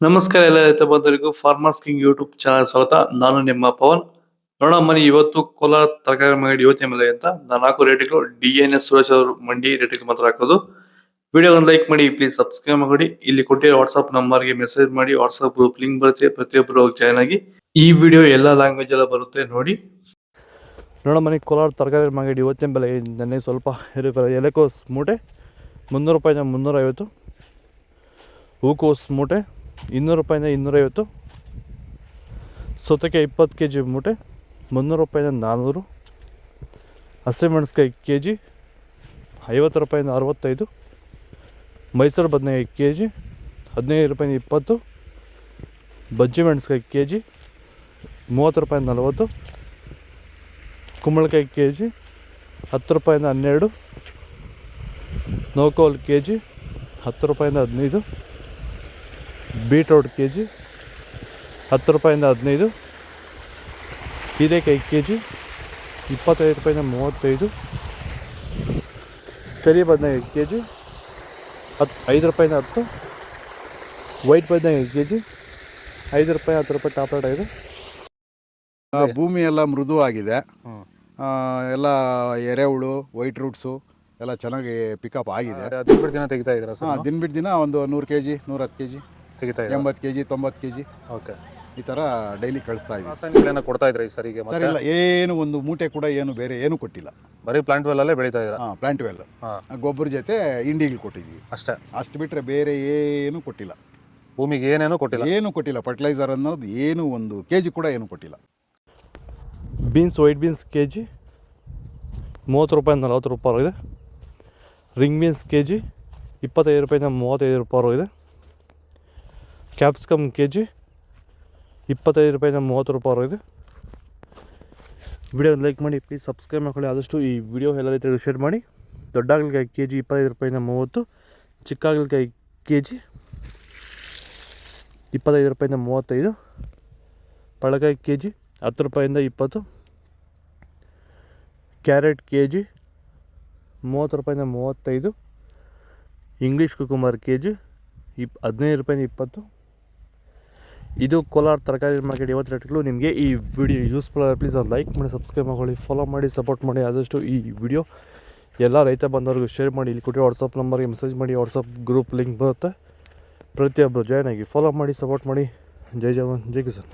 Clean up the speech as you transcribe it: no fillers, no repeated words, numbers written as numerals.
ನಮಸ್ಕಾರ ಎಲ್ಲ ರೈತ ಬಂಧುಗಳಿಗೂ ಫಾರ್ಮರ್ಸ್ ಕಿಂಗ್ ಯೂಟ್ಯೂಬ್ ಚಾನಲ್ ಸ್ವಾಗತ. ನಾನು ನಿಮ್ಮ ಪವನ್. ನೋಡೋಣ ಮನಿ ಇವತ್ತು ಕೋಲಾರ ತರಕಾರಿ ಮಂಡಿ ಯೋಚನೆ ಮೇಲೆ ಅಂತ ನಾನು ಹಾಕೋ ರೇಟ್ಗಳು DNS ಸುರೇಶ್ ಅವರು ಮಂಡಿ ರೇಟ್ಗೆ ಮಾತ್ರ ಹಾಕೋದು. ವಿಡಿಯೋ ಒಂದು ಲೈಕ್ ಮಾಡಿ, ಪ್ಲೀಸ್ ಸಬ್ಸ್ಕ್ರೈಬ್ ಮಾಡಿ. ಇಲ್ಲಿ ಕೊಟ್ಟಿರೋ ವಾಟ್ಸ್ಆಪ್ ನಂಬರ್ಗೆ ಮೆಸೇಜ್ ಮಾಡಿ, ವಾಟ್ಸ್ಆಪ್ ಗ್ರೂಪ್ ಲಿಂಕ್ ಬರುತ್ತೆ, ಪ್ರತಿಯೊಬ್ಬರು ಜಾಯ್ನ್ ಆಗಿ. ಈ ವಿಡಿಯೋ ಎಲ್ಲ ಲ್ಯಾಂಗ್ವೇಜ್ ಎಲ್ಲ ಬರುತ್ತೆ ನೋಡಿ. ನೋಡೋ ಮನೆ ಕೋಲಾರ ತರಕಾರಿ ಮಂಡಿ ಯೋಚನೆ ಬೆಲೆ ನೆನ್ನೆ ಸ್ವಲ್ಪ ಎಲೆಕೋಸ್ ಮೂಟೆ 300 ರೂಪಾಯಿಂದ 350, ಹೂಕೋಸ್ ಮೂಟೆ 200 ರೂಪಾಯಿಂದ 250, ಸೌತೆಕಾಯಿ 20 kg ಮೂಟೆ 300 ರೂಪಾಯಿಂದ 400, ಹಸಿಮೆಣಸಿಕಾಯಿ kg 50 ರೂಪಾಯಿಂದ 65, ಮೈಸೂರು ಬದನೆಕಾಯಿ kg 15 ರೂಪಾಯಿಂದ 20, ಬಜ್ಜಿ ಮೆಣಸಿಕಾಯಿ kg 30 ರೂಪಾಯಿಂದ 40, ಕುಂಬಳಕಾಯಿ kg 10 ರೂಪಾಯಿಂದ 12, ನೋಕೋಲ್ kg 10 ರೂಪಾಯಿಂದ 15, ಬೀಟ್ರೋಟ್ kg 10 ರೂಪಾಯಿಂದ 15, ಹೀರೆಕಾಯಿ kg 25 ರೂಪಾಯಿಂದ 35, ಕರಿ ಬದನೆಕಾಯಿ kg 5 ರೂಪಾಯಿಂದ 10, ವೈಟ್ ಬದನೆಕಾಯಿ kg 5 ರೂಪಾಯಿ 10 ರೂಪಾಯಿ ಟಾಪ್ ರೇಟ್ ಆಗಿದೆ. ಭೂಮಿ ಎಲ್ಲ ಮೃದುವಾಗಿದೆ, ಎಲ್ಲ ಎರೆಹುಳು ವೈಟ್ ರೂಟ್ಸು ಎಲ್ಲ ಚೆನ್ನಾಗಿ ಪಿಕಪ್ ಆಗಿದೆ. ದಿನ ಬಿಟ್ಟು ದಿನ ತೆಗಿತಾ ಇದ್ದೀರಾ ಸರ್? ದಿನ ಬಿಟ್ಟು ದಿನ ಒಂದು 100 kg 110 kg ತೆಗಿತಾ 80 kg 90 kg ಓಕೆ. ಈ ಥರ ಡೈಲಿ ಕಳಿಸ್ತಾ ಇದ್ದೀವಿ. ರಾಸಾಯನಿಕಗಳನ್ನ ಕೊಡ್ತಾ ಇದ್ರಾ ಈ ಸರಿಗೆ? ಸರ್ ಇಲ್ಲ, ಏನು ಒಂದು ಮೂಟೆ ಕೂಡ ಏನು ಬೇರೆ ಏನು ಕೊಟ್ಟಿಲ್ಲ. ಬರೀ ಪ್ಲಾಂಟ್ ವೆಲ್ಲಲ್ಲೇ ಬೆಳೀತಾ ಇದ್ದೀರಾ? ಪ್ಲಾಂಟ್ ವೆಲ್ ಗೊಬ್ಬರ ಜೊತೆ ಇಂಡಿಗಳು ಕೊಟ್ಟಿದ್ದೀವಿ ಅಷ್ಟೇ. ಅಷ್ಟು ಬಿಟ್ಟರೆ ಬೇರೆ ಏನು ಕೊಟ್ಟಿಲ್ಲ. ಭೂಮಿಗೆ ಏನೇನು ಕೊಟ್ಟಿಲ್ಲ? ಏನು ಕೊಟ್ಟಿಲ್ಲ. ಫರ್ಟಿಲೈಸರ್ ಅನ್ನೋದು ಏನು ಒಂದು kg ಕೂಡ ಏನು ಕೊಟ್ಟಿಲ್ಲ. ಬೀನ್ಸ್ ವೈಟ್ ಬೀನ್ಸ್ kg 30 ರೂಪಾಯಿಂದ 40 ರೂಪಾಯಿ ಇದೆ. ರಿಂಗ್ ಬೀನ್ಸ್ kg 25 ರೂಪಾಯಿಂದ 35 ರೂಪಾಯಿ ಇದೆ. ಕ್ಯಾಪ್ಸಿಕಮ್ kg 25 ರೂಪಾಯಿಂದ 30 ರೂಪಾಯಿ ಇದೆ. ವಿಡಿಯೋ ಲೈಕ್ ಮಾಡಿ, ಪ್ಲೀಸ್ ಸಬ್ಸ್ಕ್ರೈಬ್ ಮಾಡ್ಕೊಳ್ಳಿ. ಆದಷ್ಟು ಈ ವಿಡಿಯೋ ಎಲ್ಲ ರೈತರಿಗೆ ಶೇರ್ ಮಾಡಿ. ದೊಡ್ಡ ಹಾಗಲಕಾಯಿ kg 25 ರೂಪಾಯಿಂದ 30, ಚಿಕ್ಕ ಹಾಗಲಕಾಯಿ kg 25 ರೂಪಾಯಿಂದ 35, ಪಳಕಾಯಿ kg 10 ರೂಪಾಯಿಂದ 20, ಕ್ಯಾರೆಟ್ kg 30 ರೂಪಾಯಿಂದ 35, ಇಂಗ್ಲೀಷ್ ಕುಕುಂಬರ್ kg 15 ರೂಪಾಯಿಂದ 20. ಇದು ಕೋಲಾರ ತರಕಾರಿ ಮಾರ್ಕೆಟ್ ಇವತ್ತು ರೇಟ್ಗಳು. ನಿಮಗೆ ಈ ವಿಡಿಯೋ ಯೂಸ್ಫುಲ್ ಆದರೆ ಪ್ಲೀಸ್ ಒಂದು ಲೈಕ್ ಮಾಡಿ, ಸಬ್ಸ್ಕ್ರೈಬ್ ಮಾಡ್ಕೊಳ್ಳಿ, ಫಾಲೋ ಮಾಡಿ, ಸಪೋರ್ಟ್ ಮಾಡಿ. ಆದಷ್ಟು ಈ ವಿಡಿಯೋ ಎಲ್ಲ ರೈತ ಬಂದವ್ರಿಗೂ ಶೇರ್ ಮಾಡಿ. ಇಲ್ಲಿ ಕೊಟ್ಟಿರೋ ವಾಟ್ಸಪ್ ನಂಬರ್ಗೆ ಮೆಸೇಜ್ ಮಾಡಿ, ವಾಟ್ಸಪ್ ಗ್ರೂಪ್ ಲಿಂಕ್ ಬರುತ್ತೆ, ಪ್ರತಿಯೊಬ್ಬರು ಜಾಯ್ನ್ ಆಗಿ ಫಾಲೋ ಮಾಡಿ, ಸಪೋರ್ಟ್ ಮಾಡಿ. ಜೈ ಜವಾನ್ ಜೈ ಕಿಸಾನ್.